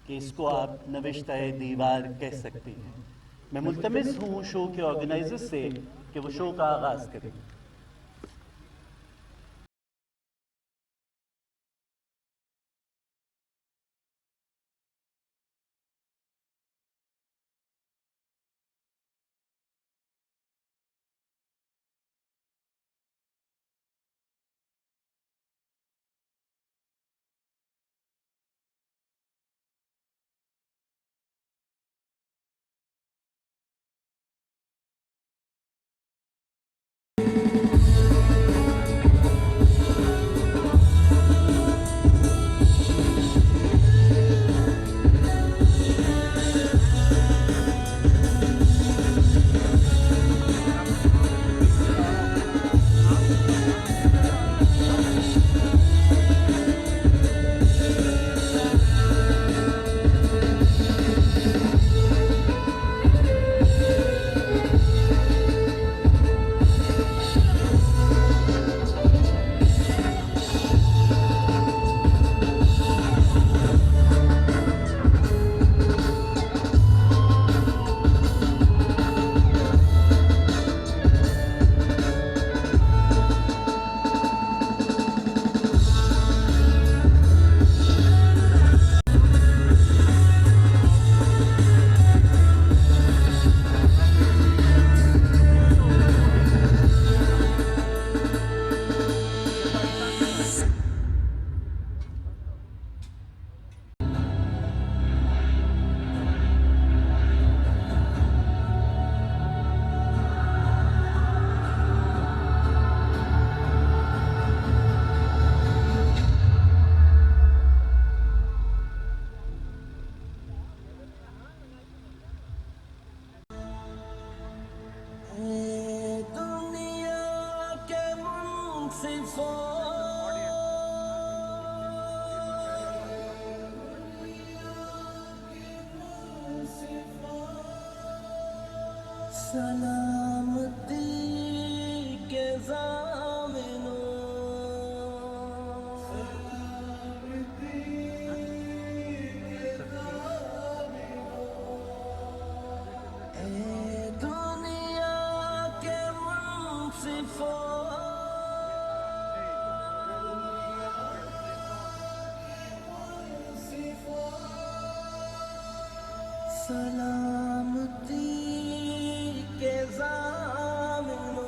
کہ اس کو آپ نوشتہ دیوار کہہ سکتی ہیں۔ میں ملتمس ہوں شو کے آرگنائزر سے کہ وہ شو کا آغاز کریں۔ سلامتی کے ضامنوں، اے دنیا کے منصفوں، سلامتی کے ضامنوں،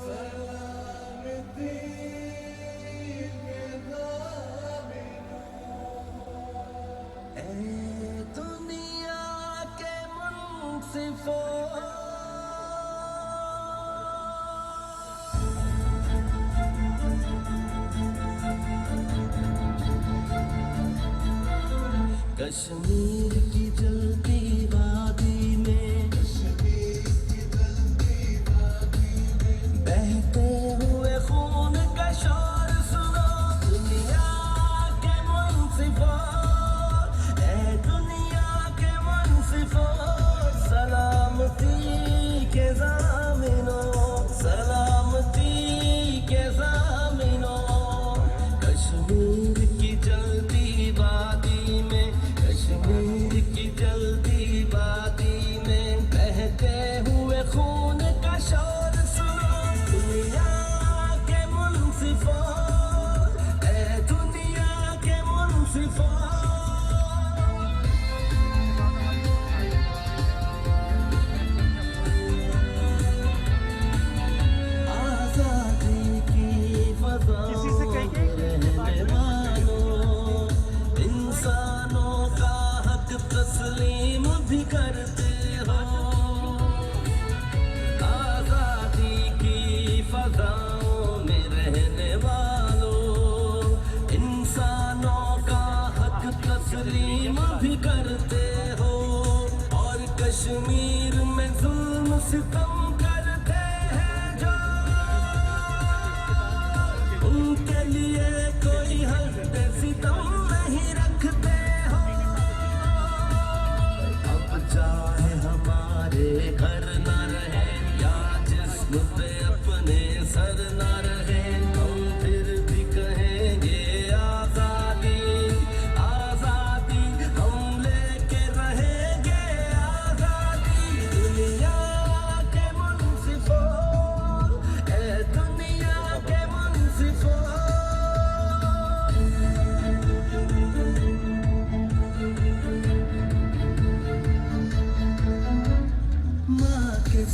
سلامتی کے ضامنوں، اے دنیا کے منصفوں، کشمیر کی جلتی وادی میں، بہتے ہوئے خون کا شور سنو دنیا کے منصفوں، اے دنیا کے منصفوں، سلامتی کے ضامنوں، سلامتی کے ضامنوں، کشمیر کی جلتی وادی میں، کشمیر کی جلتی وادی میں، بہتے ہوئے خون کا شور سنو دنیا کے منصفوں، اے دنیا کے منصفوں، آزادی کی فضاؤں میں رہنے والوں، انسانوں کا حق تسلیم بھی کرتے ہو، آزادی کی فضاؤں میں رہنے والوں، انسانوں کا حق تسلیم بھی کرتے ہو، اور کشمیر میں ظلم ستم کرتے ہیں جو، ان کے لیے کوئی حد ستم نہیں رکھتے ہو، اب چاہے ہمارے گھر نہ رہے یا جسم پہ اپنے سر نہ رہے، ہم پھر بھی کہیں گے آزادی، آزادی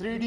3D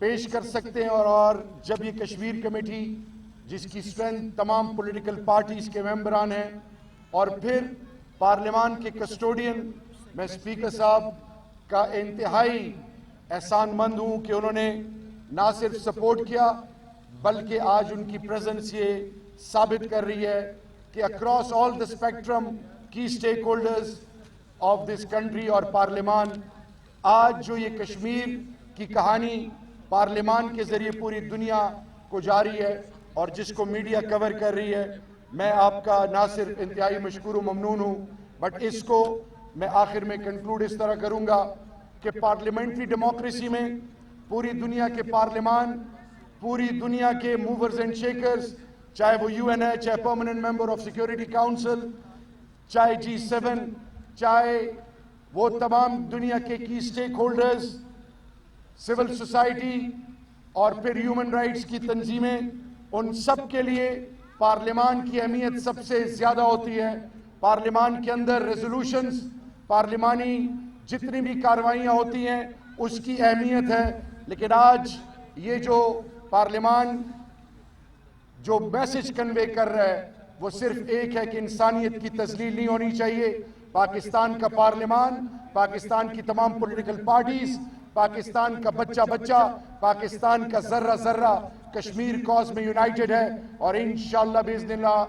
پیش کر سکتے ہیں اور جب یہ کشمیر کمیٹی جس کی اسٹرینتھ تمام پولیٹیکل پارٹیز کے ممبران ہیں اور پھر پارلیمان کے کسٹوڈین، میں اسپیکر صاحب کا انتہائی احسان مند ہوں کہ انہوں نے نہ صرف سپورٹ کیا بلکہ آج ان کی پریزنس یہ ثابت کر رہی ہے کہ اکراس آل دا اسپیکٹرم کی stake holders of this country اور پارلیمان آج جو یہ کشمیر کی کہانی پارلیمان کے ذریعے پوری دنیا کو جاری ہے اور جس کو میڈیا کور کر رہی ہے، میں آپ کا نہ صرف انتہائی مشکور و ممنون ہوں بٹ اس کو میں آخر میں کنکلوڈ اس طرح کروں گا کہ پارلیمنٹری ڈیموکریسی میں پوری دنیا کے پارلیمان، پوری دنیا کے موورز اینڈ شیکرز، چاہے وہ یو این ہے، چاہے permanent member of security council, چاہے G7، چاہے وہ تمام دنیا کے کی اسٹیک ہولڈرز، سول سوسائٹی اور پھر ہیومن رائٹس کی تنظیمیں، ان سب کے لیے پارلیمان کی اہمیت سب سے زیادہ ہوتی ہے۔ پارلیمان کے اندر ریزولوشنز، پارلیمانی جتنی بھی کاروائیاں ہوتی ہیں اس کی اہمیت ہے، لیکن آج یہ جو پارلیمان جو میسج کنوے کر رہا ہے وہ صرف ایک ہے کہ انسانیت کی تذلیل نہیں ہونی چاہیے۔ پاکستان کا پارلیمان، پاکستان کی تمام پولیٹیکل پارٹیز، پاکستان کا بچہ بچہ، پاکستان کا ذرہ ذرہ کشمیر کاز میں یونائٹڈ ہے اور انشاءاللہ باذن اللہ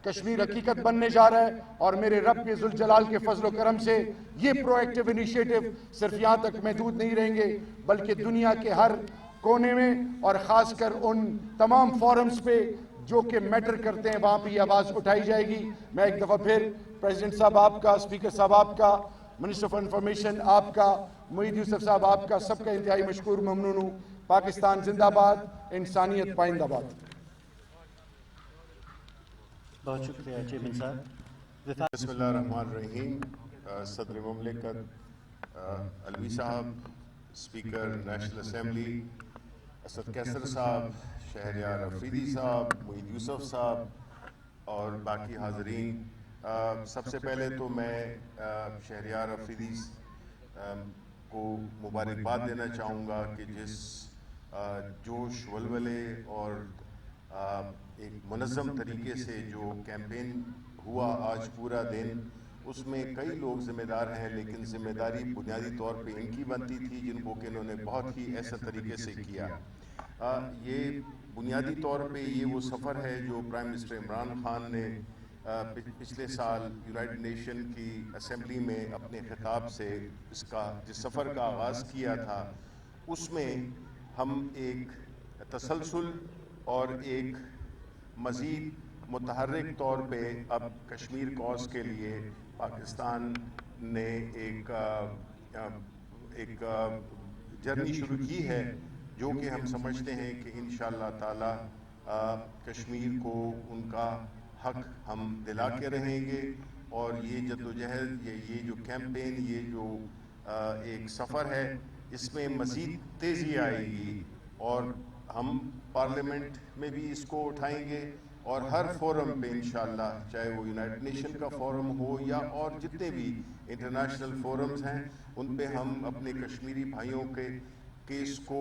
کشمیر حقیقت بننے جا رہا ہے۔ اور میرے رب کے ذوالجلال کے فضل و کرم سے یہ پرو ایکٹیو انیشیٹو صرف یہاں تک محدود نہیں رہیں گے بلکہ دنیا کے ہر کونے میں اور خاص کر ان تمام فورمز پہ جو کہ میٹر کرتے ہیں وہاں پہ یہ آواز اٹھائی جائے گی۔ میں ایک دفعہ پھر پریزیڈنٹ صاحب آپ کا، اسپیکر صاحب آپ کا، منسٹر آف انفارمیشن آپ کا، معید یوسف صاحب آپ کا، سب کا انتہائی مشکور ممنون ہوں۔ پاکستان زندہ باد، انسانیت پائندہ باد۔ بہت شکریہ چیئرمین صاحب۔ بسم اللہ الرحمن الرحیم۔ صدر مملکت علوی صاحب، اسپیکر نیشنل اسمبلی اسد کیسر صاحب، شہریار افریدی صاحب، معید یوسف صاحب اور باقی حاضرین، سب سے پہلے تو میں شہریار افریدی کو مبارکباد دینا چاہوں گا کہ جس جوش ولولے اور ایک منظم طریقے سے جو کیمپین ہوا آج پورا دن، اس میں کئی لوگ ذمہ دار ہیں لیکن ذمہ داری بنیادی طور پہ ان کی بنتی تھی جن کو کہ انہوں نے بہت ہی ایسے طریقے سے کیا۔ یہ بنیادی طور پہ یہ وہ سفر ہے جو پرائم منسٹر عمران خان نے پچھلے سال یونائٹڈ نیشن کی اسمبلی میں اپنے خطاب سے جس سفر کا آغاز کیا تھا، اس میں ہم ایک تسلسل اور ایک مزید متحرک طور پہ اب کشمیر کاز کے لیے پاکستان نے ایک جرنی شروع کی ہے جو کہ ہم سمجھتے ہیں کہ انشاءاللہ تعالی کشمیر کو ان کا حق ہم دلا کے رہیں گے، اور یہ جدوجہد، یہ جو کیمپین، یہ جو ایک سفر ہے، اس میں مزید تیزی آئے گی اور ہم پارلیمنٹ میں بھی اس کو اٹھائیں گے اور ہر فورم پہ انشاءاللہ، چاہے وہ یونائٹڈ نیشن کا فورم ہو یا اور جتنے بھی انٹرنیشنل فورمز ہیں، ان پہ ہم اپنے کشمیری بھائیوں کے کیس کو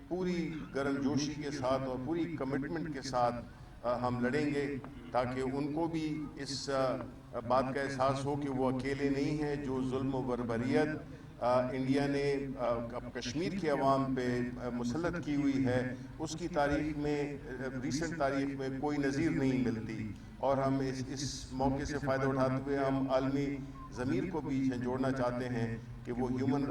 پوری گرم جوشی کے ساتھ اور پوری کمٹمنٹ کے ساتھ ہم لڑیں گے تاکہ ان کو بھی اس بات کا احساس ہو کہ وہ اکیلے نہیں ہیں۔ جو ظلم و بربریت انڈیا نے کشمیر کی عوام پہ مسلط کی ہوئی ہے، اس کی تاریخ میں، ریسنٹ تاریخ میں کوئی نظیر نہیں ملتی، اور ہم اس موقع سے فائدہ اٹھاتے ہوئے ہم عالمی ضمیر کو بھی جوڑنا چاہتے ہیں کہ وہ ہیومن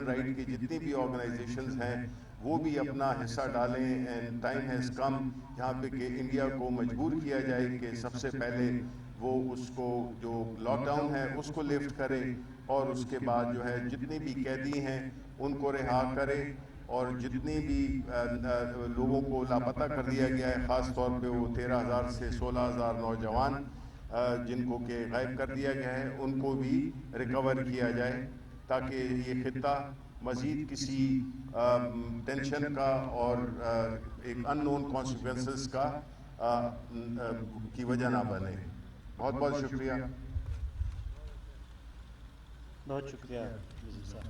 رائٹ کی جتنی بھی آرگنائزیشنز ہیں وہ بھی اپنا حصہ ڈالیں۔ اینڈ ٹائم ہیز کم یہاں پہ کہ انڈیا کو مجبور کیا جائے کہ سب سے پہلے وہ اس کو جو لاک ڈاؤن ہے اس کو لفٹ کرے، اور اس کے بعد جو ہے جتنے بھی قیدی ہیں ان کو رہا کرے، اور جتنے بھی لوگوں کو لاپتہ کر دیا گیا ہے، خاص طور پہ وہ 13,000 سے 16,000 نوجوان جن کو کہ غائب کر دیا گیا ہے، ان کو بھی ریکور کیا جائے تاکہ یہ خطہ مزید کسی ٹینشن کا اور ایک ان نون کانسیکوینسز کا کی وجہ نہ بنے۔ بہت بہت شکریہ۔ بہت شکریہ صاحب۔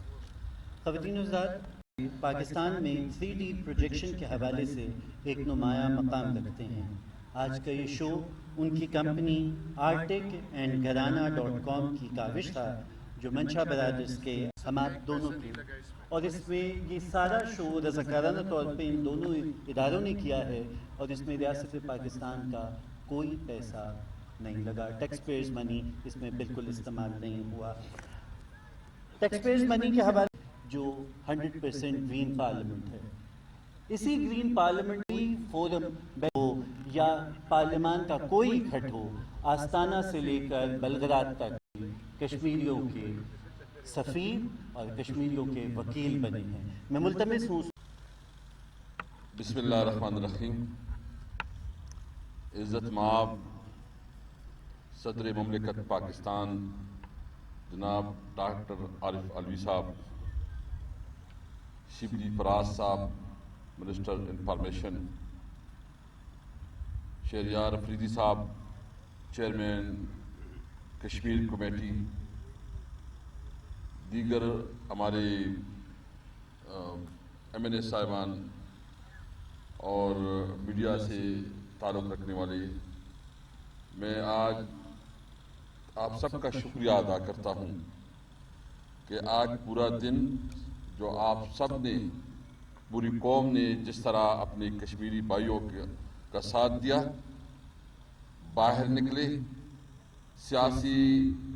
خواتین و حضرات، پاکستان میں 3D پروجیکشن کے حوالے سے ایک نمایاں مقام رکھتے ہیں۔ آج کا یہ شو ان کی کمپنی آرٹک اینڈ گھرانہ.com کی کاوش تھا، جو منشا برادرز کے ہم آپ دونوں کے، اور اس میں یہ سارا شو رضاکارانہ طور پہ ان دونوں اداروں نے کیا ہے، اور اس میں ریاست پاکستان کا کوئی پیسہ نہیں لگا، ٹیکس پیئرز منی اس میں بالکل استعمال نہیں ہوا۔ ٹیکس پیئرز منی کے حوالے جو 100% گرین پارلیمنٹ ہے، اسی گرین پارلیمنٹری فورم ہو یا پارلیمان کا کوئی کھٹ ہو، آستانہ سے لے کر بلگراد تک کشمیریوں کے سفیر اور کشمیریوں کے وکیل بنے ہیں۔ میں ملتمس ہوں۔ بسم اللہ الرحمن الرحیم۔ عزت مآب صدر مملکت پاکستان جناب ڈاکٹر عارف علوی صاحب، شبلی فراز صاحب منسٹر انفارمیشن، شہریار افریدی صاحب چیئرمین کشمیر کمیٹی، دیگر ہمارے MNA صاحبان اور میڈیا سے تعلق رکھنے والے، میں آج آپ سب کا شکریہ ادا کرتا ہوں کہ آج پورا دن جو آپ سب نے، پوری قوم نے جس طرح اپنے کشمیری بھائیوں کا ساتھ دیا، باہر نکلے، سیاسی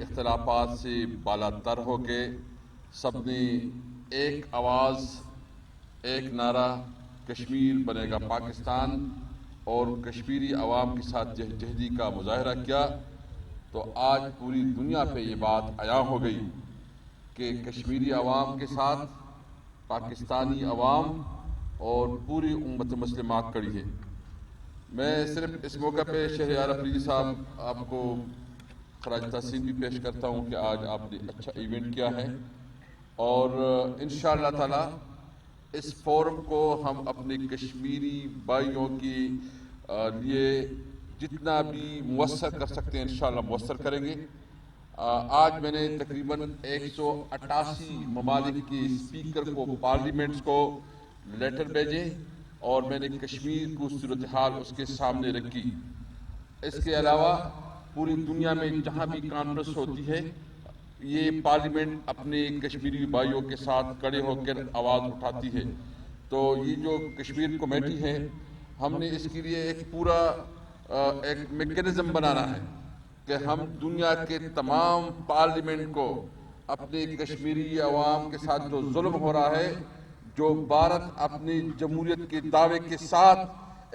اختلافات سے بالا تر ہو کے سب نے ایک آواز، ایک نعرہ کشمیر بنے گا پاکستان، اور کشمیری عوام کے ساتھ جہدی کا مظاہرہ کیا، تو آج پوری دنیا پہ یہ بات عیاں ہو گئی کہ کشمیری عوام کے ساتھ پاکستانی عوام اور پوری امت مسلمہ کڑی ہے۔ میں صرف اس موقع پہ شہریار افریدی صاحب آپ کو خراج تحسین بھی پیش کرتا ہوں کہ آج آپ نے اچھا ایونٹ کیا ہے، اور انشاءاللہ تعالی اس فورم کو ہم اپنے کشمیری بھائیوں کے لیے جتنا بھی مؤثر کر سکتے ہیں انشاءاللہ مؤثر کریں گے۔ آج میں نے تقریباً 188 ممالک کے اسپیکر کو، پارلیمنٹس کو لیٹر بھیجے، اور میں نے کشمیر کو صورتحال اس کے سامنے رکھی۔ اس کے علاوہ پوری دنیا میں جہاں بھی کانفرنس ہوتی ہے، یہ پارلیمنٹ اپنے کشمیری بھائیوں کے ساتھ کھڑے ہو کر آواز اٹھاتی ہے۔ تو یہ جو کشمیر کمیٹی ہے، ہم نے اس کے لیے ایک پورا ایک میکینزم بنانا ہے کہ ہم دنیا کے تمام پارلیمنٹ کو اپنے کشمیری عوام کے ساتھ جو ظلم ہو رہا ہے، جو بھارت اپنی جمہوریت کے دعوے کے ساتھ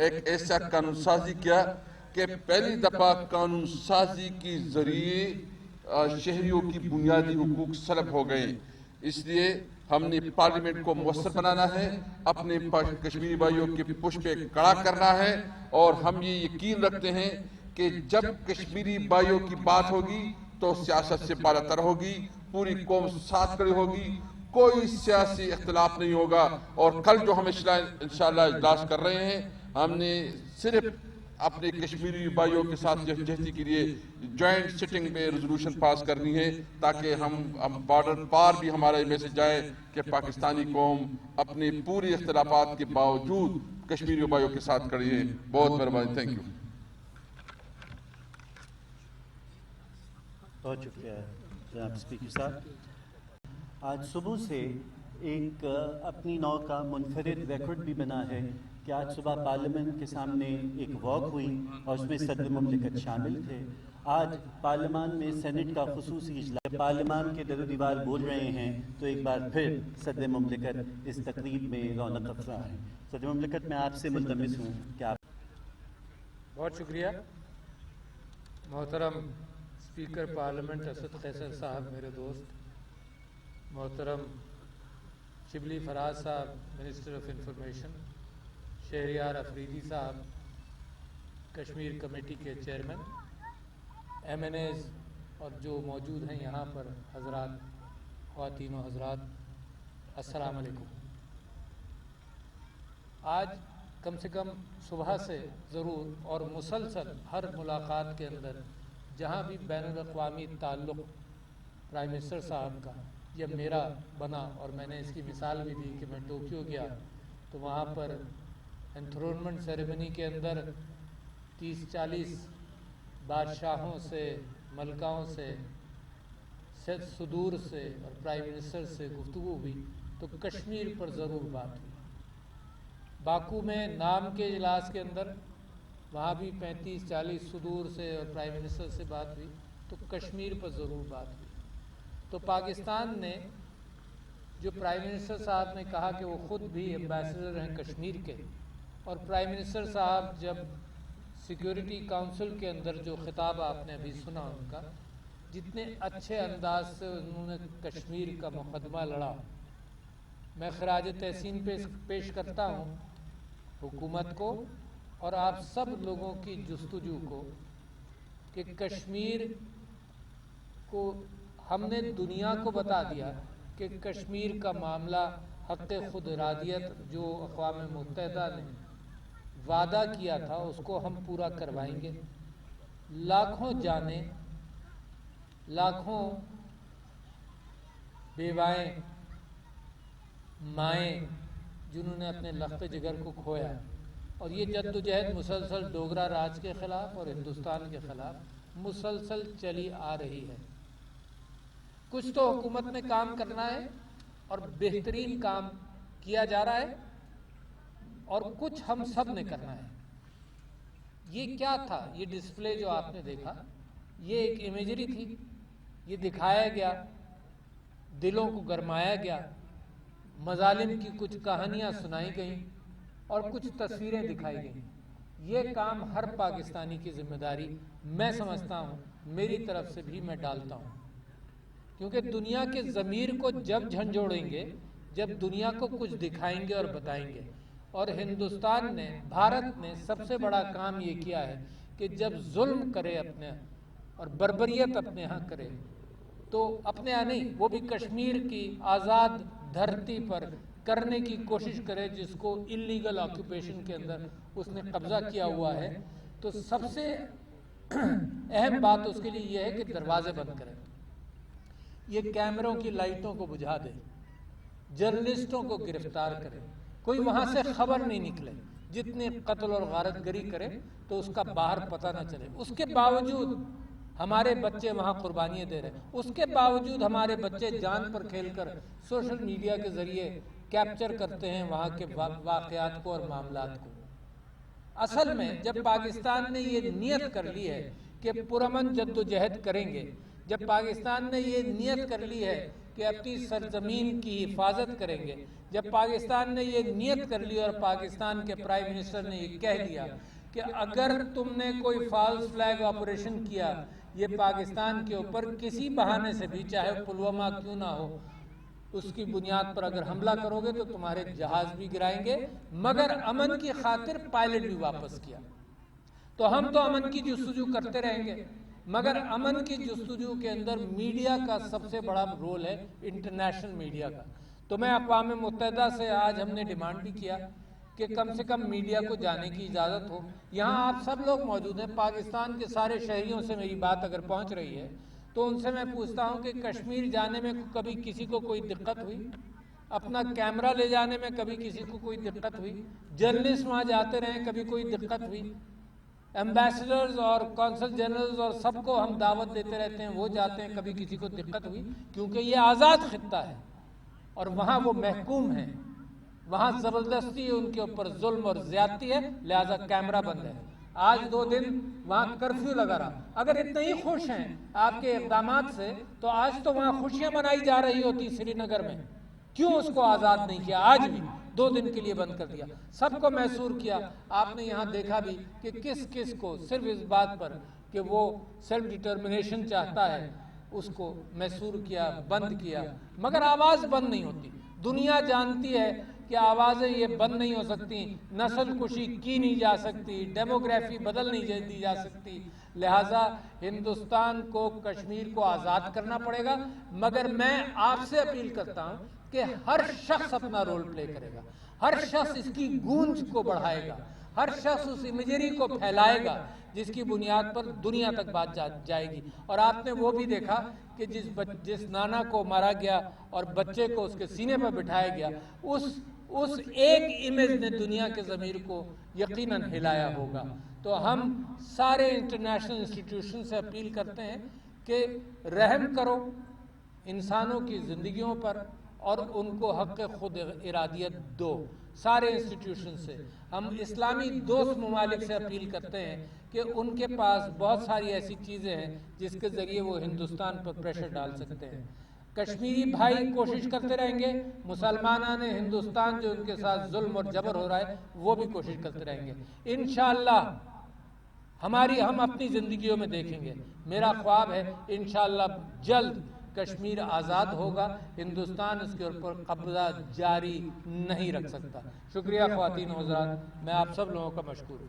ایک ایسا قانون سازی کیا کہ پہلی دفعہ قانون سازی کے ذریعے شہریوں کی بنیادی حقوق سلب ہو گئے، اس لیے ہم نے پارلیمنٹ کو مؤثر بنانا ہے، اپنے کشمیری بھائیوں کے پش پہ کڑا کرنا ہے، اور ہم یہ یقین رکھتے ہیں کہ جب کشمیری بھائیوں کی بات ہوگی تو سیاست سے بالا تر ہوگی، پوری قوم ساتھ کھڑی ہوگی، کوئی سیاسی اختلاف نہیں ہوگا۔ اور کل جو ہم انشاءاللہ اجلاس کر رہے ہیں، ہم نے صرف اپنے کشمیری بھائیوں کے ساتھ جہدی کے لیے جوائنٹ سٹنگ میں ریزولوشن پاس کرنی ہے، تاکہ ہم بارڈر پار بھی ہمارا یہ میسج جائے کہ پاکستانی قوم اپنے پوری اختلافات کے باوجود کشمیری بھائیوں کے ساتھ کھڑی ہے۔ بہت مہربانی، تھینک یو۔ بہت شکریہ جناب اسپیکر صاحب۔ آج صبح سے ایک اپنی نوع کا منفرد ریکارڈ بھی بنا ہے کہ آج صبح پارلیمنٹ کے سامنے ایک واک ہوئی اور اس میں صدر مملکت شامل تھے۔ آج پارلیمان میں سینٹ کا خصوصی اجلاس، پارلیمان کے در و دیوار بول رہے ہیں، تو ایک بار پھر صدر مملکت اس تقریب میں رونق افزا ہیں۔ صدر مملکت، میں آپ سے ملتمس ہوں کہ آپ۔ بہت شکریہ محترم اسپیکر پارلیمنٹ اسد قیصر صاحب، میرے دوست محترم شبلی فراز صاحب minister of information, Shehryar Afridi صاحب کشمیر کمیٹی کے چیئرمین، MNAs اور جو موجود ہیں یہاں پر حضرات، خواتین و حضرات، السلام علیکم۔ آج کم سے کم صبح سے ضرور اور مسلسل ہر ملاقات کے اندر جہاں بھی بین الاقوامی تعلق پرائم منسٹر صاحب کا جب میرا بنا، اور میں نے اس کی مثال بھی دی کہ میں ٹوکیو گیا تو وہاں پر انتھرونمنٹ سیریمنی کے اندر 30-40 بادشاہوں سے، ملکاؤں سے، صدور سے اور پرائم منسٹر سے گفتگو ہوئی تو کشمیر پر ضرور بات ہوئی۔ باکو میں نام کے اجلاس کے اندر وہاں بھی 35-40 صدور سے اور پرائم منسٹر سے بات ہوئی تو کشمیر پر ضرور بات ہوئی۔ تو پاکستان نے جو پرائم منسٹر صاحب نے کہا کہ وہ خود بھی ایمبیسڈر ہیں کشمیر کے، اور پرائم منسٹر صاحب جب سیکیورٹی کونسل کے اندر جو خطاب آپ نے ابھی سنا ان کا، جتنے اچھے انداز سے انہوں نے کشمیر کا مقدمہ لڑا، میں خراج تحسین پیش کرتا ہوں حکومت کو اور آپ سب لوگوں کی جستجو کو کہ کشمیر کو ہم نے دنیا کو بتا دیا کہ کشمیر کا معاملہ حق خود ارادیت جو اقوام متحدہ نے وعدہ کیا تھا اس کو ہم پورا کروائیں گے۔ لاکھوں جانیں، لاکھوں بیوائیں، مائیں جنہوں نے اپنے لخت جگر کو کھویا، اور یہ جدوجہد مسلسل ڈوگرا راج کے خلاف اور ہندوستان کے خلاف مسلسل چلی آ رہی ہے۔ کچھ تو حکومت نے کام کرنا ہے اور بہترین کام کیا جا رہا ہے، اور کچھ ہم سب نے کرنا ہے۔ یہ کیا تھا؟ یہ ڈسپلے جو آپ نے دیکھا، یہ ایک امیجری تھی، یہ دکھایا گیا، دلوں کو گرمایا گیا، مظالم کی کچھ کہانیاں سنائی گئیں اور کچھ تصویریں دکھائی گئیں۔ یہ کام ہر پاکستانی کی ذمہ داری میں سمجھتا ہوں، میری طرف سے بھی میں ڈالتا ہوں، کیونکہ دنیا کے ضمیر کو جب جھنجھوڑیں گے، جب دنیا کو کچھ دکھائیں گے اور بتائیں گے۔ اور ہندوستان نے، بھارت نے سب سے بڑا کام یہ کیا ہے کہ جب ظلم کرے اپنے اور بربریت اپنے ہاں کرے تو اپنے یہاں نہیں، وہ بھی کشمیر کی آزاد دھرتی پر کرنے کی کوشش کرے جس کو اللیگل آکوپیشن کے اندر اس نے قبضہ کیا ہوا ہے، تو سب سے اہم بات اس کے لیے یہ ہے کہ دروازے بند کرے، یہ کیمروں کی لائٹوں کو بجھا دے، جرنلسٹوں کو گرفتار کرے، کوئی وہاں سے خبر نہیں نکلے، جتنے قتل اور غارت گری کرے تو اس کا باہر پتہ نہ چلے۔ اس کے باوجود ہمارے بچے وہاں قربانیاں دے رہے ہیں، اس کے باوجود ہمارے بچے جان پر کھیل کر سوشل میڈیا کے ذریعے کیپچر کرتے ہیں وہاں کے واقعات کو اور معاملات کو۔ اصل میں جب پاکستان نے یہ نیت کر لی ہے کہ پرامن جدوجہد کریں گے، جب پاکستان نے یہ نیت کر لی ہے کہ اپنی سرزمین کی حفاظت کریں گے، جب پاکستان نے یہ نیت کر لی اور پاکستان کے پرائم منسٹر نے یہ کہہ دیا کہ اگر تم نے کوئی فالس فلیگ آپریشن کیا، یہ پاکستان کے اوپر کسی بہانے سے بھی، چاہے پلوامہ کیوں نہ ہو، اس کی بنیاد پر اگر حملہ کرو گے تو تمہارے جہاز بھی گرائیں گے، مگر امن کی خاطر پائلٹ بھی واپس کیا۔ تو ہم تو امن کی جستجو کرتے رہیں گے، مگر امن کی جستجو کے اندر میڈیا کا سب سے بڑا رول ہے، انٹرنیشنل میڈیا کا۔ تو میں اقوام متحدہ سے آج ہم نے ڈیمانڈ بھی کیا کہ کم سے کم میڈیا کو جانے کی اجازت ہو۔ یہاں آپ سب لوگ موجود ہیں، پاکستان کے سارے شہریوں سے میری بات اگر پہنچ رہی ہے تو ان سے میں پوچھتا ہوں کہ کشمیر جانے میں کبھی کسی کو کوئی دقت ہوئی؟ اپنا کیمرہ لے جانے میں کبھی کسی کو کوئی دقت ہوئی؟ جرنلسٹ وہاں جاتے رہیں، کبھی کوئی دقت ہوئی؟ ایمبیسڈرز اور کونسل جنرلز اور سب کو ہم دعوت دیتے رہتے ہیں، وہ جاتے ہیں، کبھی کسی کو دقت ہوئی؟ کیونکہ یہ آزاد خطہ ہے اور وہاں وہ محکوم ہیں، وہاں زبردستی ان کے اوپر ظلم اور زیادتی ہے، لہذا کیمرہ بند ہے۔ آج 2 دن وہاں کرفیو لگا رہا۔ اگر اتنے ہی خوش ہیں آپ کے اقدامات سے تو آج تو وہاں خوشیاں منائی جا رہی ہوتی سری نگر میں، کیوں اس کو آزاد نہیں کیا؟ آج بھی 2 دن کے لیے بند کر دیا، سب کو محصور کیا۔ آپ نے یہاں دیکھا بھی کہ کس کس کو صرف اس بات پر کہ وہ سیلف ڈٹرمنیشن چاہتا ہے اس کو محصور کیا، بند کیا، مگر آواز بند نہیں ہوتی۔ دنیا جانتی ہے کہ آوازیں یہ بند نہیں ہو سکتی، نسل کشی کی نہیں جا سکتی، ڈیموگرافی بدل نہیں دی جا سکتی، لہٰذا ہندوستان کو کشمیر کو آزاد کرنا پڑے گا۔ مگر میں آپ سے اپیل کرتا ہوں کہ ہر شخص اپنا رول پلے کرے گا، ہر شخص اس کی گونج کو بڑھائے گا، ہر شخص اس امیجری کو پھیلائے گا جس کی بنیاد پر دنیا تک بات جائے گی. اور آپ نے وہ بھی دیکھا کہ جس نانا کو مارا گیا اور بچے کو اس کے سینے پر بٹھایا گیا، اس ایک امیج نے دنیا کے ضمیر کو یقیناً ہلایا ہوگا. تو ہم سارے انٹرنیشنل انسٹیٹیوشن سے اپیل کرتے ہیں کہ رحم کرو انسانوں کی زندگیوں پر اور ان کو حق خود ارادیت دو. سارے انسٹیٹیوشن سے ہم اسلامی دوست ممالک سے اپیل کرتے ہیں کہ ان کے پاس بہت ساری ایسی چیزیں ہیں جس کے ذریعے وہ ہندوستان پر پریشر ڈال سکتے ہیں. کشمیری بھائی کوشش کرتے رہیں گے، مسلمانان ہندوستان جو ان کے ساتھ ظلم اور جبر ہو رہا ہے وہ بھی کوشش کرتے رہیں گے. انشاءاللہ ہم اپنی زندگیوں میں دیکھیں گے. میرا خواب ہے انشاءاللہ جلد کشمیر آزاد ہوگا، ہندوستان اس کے اوپر قبضہ جاری نہیں رکھ سکتا. شکریہ خواتین و حضرات، میں آپ سب لوگوں کا مشکور ہوں.